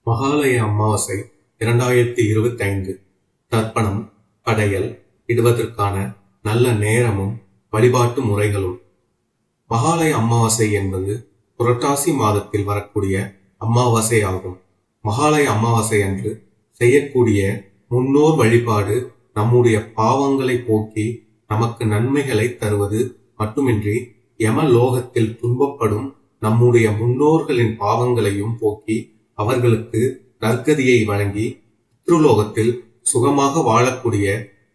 மகாலய அமாவாசை 2025 தர்ப்பணம் படையல் இடுவதற்கான நல்ல நேரமும் வழிபாட்டு முறைகளும். மகாலய அமாவாசை என்பது புரட்டாசி மாதத்தில் வரக்கூடிய அமாவாசை ஆகும். மகாலய அமாவாசை அன்று செய்யக்கூடிய முன்னோர் வழிபாடு நம்முடைய பாவங்களை போக்கி நமக்கு நன்மைகளை தருவது மட்டுமின்றி யமலோகத்தில் துன்பப்படும் நம்முடைய முன்னோர்களின் பாவங்களையும் போக்கி அவர்களுக்கு நற்கதியை வழங்கி பித்ருலோகத்தில் சுகமாக வாழக்கூடிய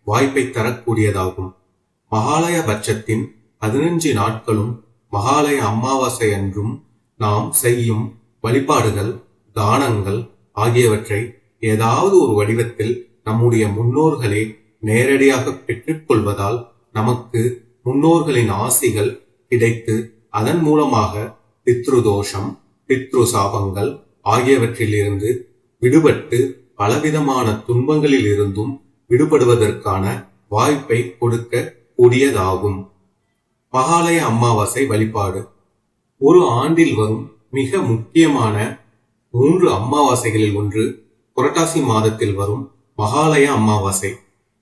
வாய்ப்பை தரக்கூடியதாகும். மகாலய பட்சத்தின் 15 நாட்களும் மகாலய அமாவாசை அன்றும் நாம் செய்யும் வழிபாடுகள் தானங்கள் ஆகியவற்றை ஏதாவது ஒரு வடிவத்தில் நம்முடைய முன்னோர்களே நேரடியாக பெற்றுக்கொள்வதால் நமக்கு முன்னோர்களின் ஆசிகள் கிடைத்து அதன் மூலமாக பித்ருதோஷம் பித்ரு சாபங்கள் ஆகியவற்றிலிருந்து விடுபட்டு பலவிதமான துன்பங்களில் இருந்தும் விடுபடுவதற்கான வாய்ப்பை கொடுக்க கூடியதாகும். மகாலய அமாவாசை வழிபாடு ஒரு ஆண்டில் வரும் மிக முக்கியமான 3 அமாவாசைகளில் ஒன்று புரட்டாசி மாதத்தில் வரும் மகாலய அமாவாசை.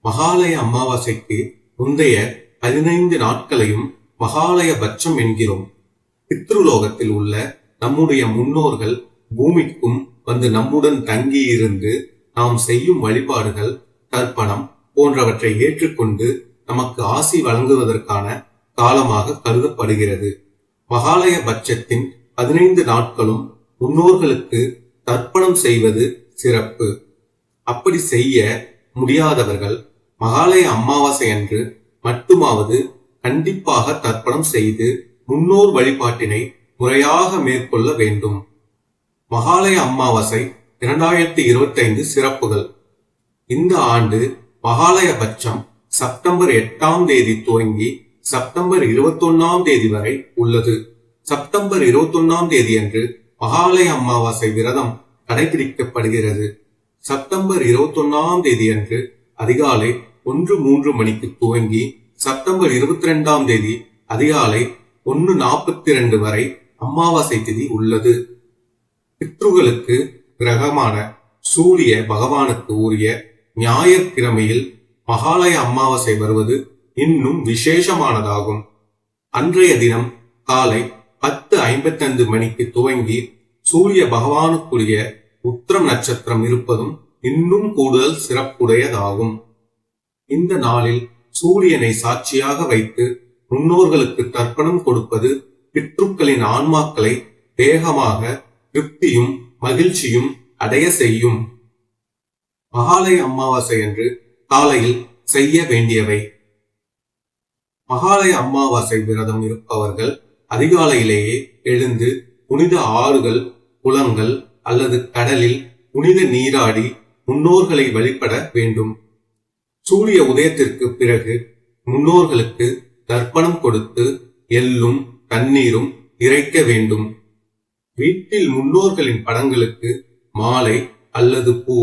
மகாலய அமாவாசைக்கு முந்தைய 15 நாட்களையும் மகாலய பட்சம் என்கிறோம். பித்ருலோகத்தில் உள்ள நம்முடைய முன்னோர்கள் பூமிக்கும் வந்து நம்முடன் தங்கி இருந்து நாம் செய்யும் வழிபாடுகள் தர்ப்பணம் போன்றவற்றை ஏற்றுக்கொண்டு நமக்கு ஆசி வழங்குவதற்கான காலமாக கருதப்படுகிறது. மகாலய பட்சத்தின் 15 நாட்களும் முன்னோர்களுக்கு தர்ப்பணம் செய்வது சிறப்பு. அப்படி செய்ய முடியாதவர்கள் மகாலய அமாவாசை அன்று மட்டுமாவது கண்டிப்பாக தர்ப்பணம் செய்து முன்னோர் வழிபாட்டினை முறையாக மேற்கொள்ள வேண்டும். மகாலய அமாவாசை 2025 சிறப்புகள். இந்த ஆண்டு மகாலய பட்சம் செப்டம்பர் 8ஆம் தேதி துவங்கி செப்டம்பர் 21ஆம் தேதி வரை உள்ளது. செப்டம்பர் 21ஆம் தேதி அன்று மகாலய அமாவாசை விரதம் கடைபிடிக்கப்படுகிறது. செப்டம்பர் 21ஆம் தேதி அன்று அதிகாலை 1:03 மணிக்கு துவங்கி செப்டம்பர் 22ஆம் தேதி அதிகாலை 1:42 வரை அமாவாசை திதி உள்ளது. பித்ருகளுக்கு கிரகமான சூரிய பகவானுக்கு உரிய ஞாயிற்றுக்கிழமையில் மகாலய அமாவாசை வருவது இன்னும் விசேஷமானதாகும். அன்றைய தினம் காலை 10:55 மணிக்கு துவங்கி சூரிய பகவானுக்குரிய உத்திரம் நட்சத்திரம் இருப்பதும் இன்னும் கூடுதல் சிறப்புடையதாகும். இந்த நாளில் சூரியனை சாட்சியாக வைத்து முன்னோர்களுக்கு தர்ப்பணம் கொடுப்பது பித்ருக்களின் ஆன்மாக்களை வேகமாக திருப்தியும் மகிழ்ச்சியும் அடைய செய்யும். மகாலய அமாவாசை அன்று காலையில் செய்ய வேண்டியவை. மகாலய அமாவாசை விரதம் இருப்பவர்கள் அதிகாலையிலேயே எழுந்து புனித ஆறுகள் குளங்கள் அல்லது கடலில் புனித நீராடி முன்னோர்களை வழிபட வேண்டும். சூரிய உதயத்திற்கு பிறகு முன்னோர்களுக்கு தர்ப்பணம் கொடுத்து எள்ளும் தண்ணீரும் இறைக்க வேண்டும். வீட்டில் முன்னோர்களின் படங்களுக்கு மாலை அல்லது பூ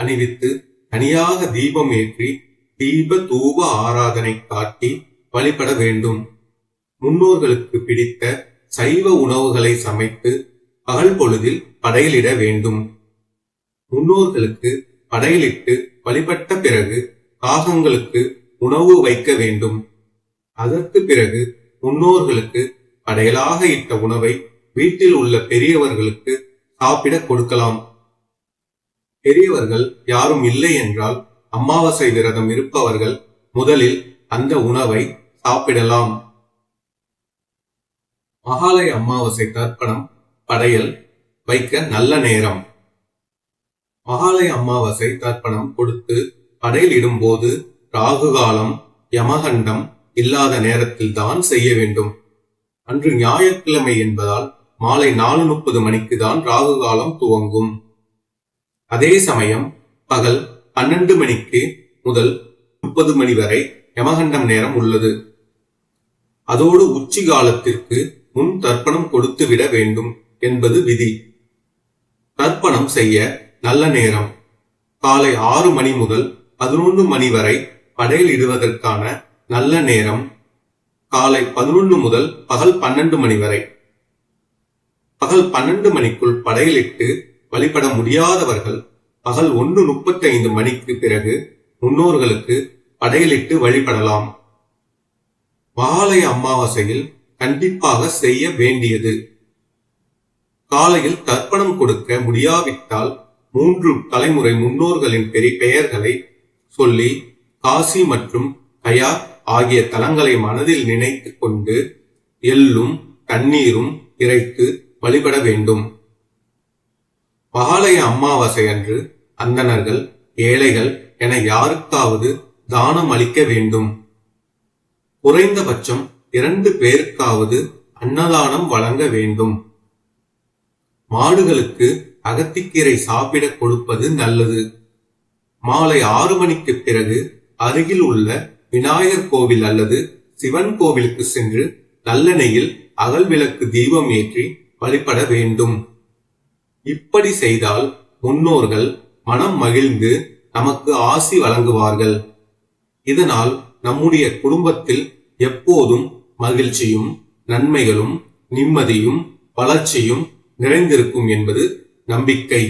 அணிவித்து தனியாக தீபம் ஏற்றி தீப தூப ஆராதனை காட்டி வழிபட வேண்டும். முன்னோர்களுக்கு பிடித்த சைவ உணவுகளை சமைத்து பகல் பொழுதில் படையலிட வேண்டும். முன்னோர்களுக்கு படையலிட்டு வழிபட்ட பிறகு காகங்களுக்கு உணவு வைக்க வேண்டும். அதற்கு பிறகு முன்னோர்களுக்கு படையலாக இட்ட உணவை வீட்டில் உள்ள பெரியவர்களுக்கு சாப்பிட கொடுக்கலாம். பெரியவர்கள் யாரும் இல்லை என்றால் அமாவாசை விரதம் இருப்பவர்கள் முதலில் அந்த உணவை சாப்பிடலாம். மகாலய அமாவாசை தர்ப்பணம் படையல் வைக்க நல்ல நேரம். மகாலய அமாவாசை தர்ப்பணம் கொடுத்து படையல் இடும்போது ராகு காலம் யமகண்டம் இல்லாத நேரத்தில் தான் செய்ய வேண்டும். அன்று ஞாயிற்றுக்கிழமை என்பதால் மாலை 4:30 மணிக்கு தான் ராகு காலம் துவங்கும். அதே சமயம் பகல் 12 மணிக்கு முதல் 30 மணி வரை யமகண்டம் நேரம் உள்ளது. அதோடு உச்சி காலத்திற்கு முன் தர்ப்பணம் கொடுத்து விட வேண்டும் என்பது விதி. தர்ப்பணம் செய்ய நல்ல நேரம் காலை 6 மணி முதல் 11 மணி வரை. படையல் இடுவதற்கான நல்ல நேரம் காலை 11 முதல் பகல் 12 மணி வரை. பகல் 12 மணிக்குள் படையலிட்டு வழிபட முடியாதவர்கள் பகல் 1:35 மணிக்கு பிறகு முன்னோர்களுக்கு படையலிட்டு வழிபடலாம். மகாலய அமாவாசையில் கண்டிப்பாக செய்ய வேண்டியது: காலையில் தர்ப்பணம் கொடுக்க முடியாவிட்டால் 3 தலைமுறை முன்னோர்களின் பெயர்களை சொல்லி காசி மற்றும் கயா ஆகிய தலங்களை மனதில் நினைத்து கொண்டு எள்ளும் தண்ணீரும் இறைத்து வழிபட வேண்டும். மகாலய அமாவாசை அன்று அந்தணர்கள், ஏழைகள் என யாருக்காவது தானம் அளிக்க வேண்டும். குறைந்தபட்சம் 2 பேருக்காவது அன்னதானம் வழங்க வேண்டும். மாடுகளுக்கு அகத்திக்கீரை சாப்பிட கொடுப்பது நல்லது. மாலை 6 மணிக்கு பிறகு அருகில் உள்ள விநாயகர் கோவில் அல்லது சிவன் கோவிலுக்கு சென்று நல்லெண்ணெயில் அகல் விளக்கு தீபம் ஏற்றி வழிபட வேண்டும். இப்படி செய்தால் முன்னோர்கள் மனம் மகிழ்ந்து நமக்கு ஆசி வழங்குவார்கள். இதனால் நம்முடைய குடும்பத்தில் எப்போதும் மகிழ்ச்சியும் நன்மைகளும் நிம்மதியும் வளர்ச்சியும் நிறைந்திருக்கும் என்பது நம்பிக்கை.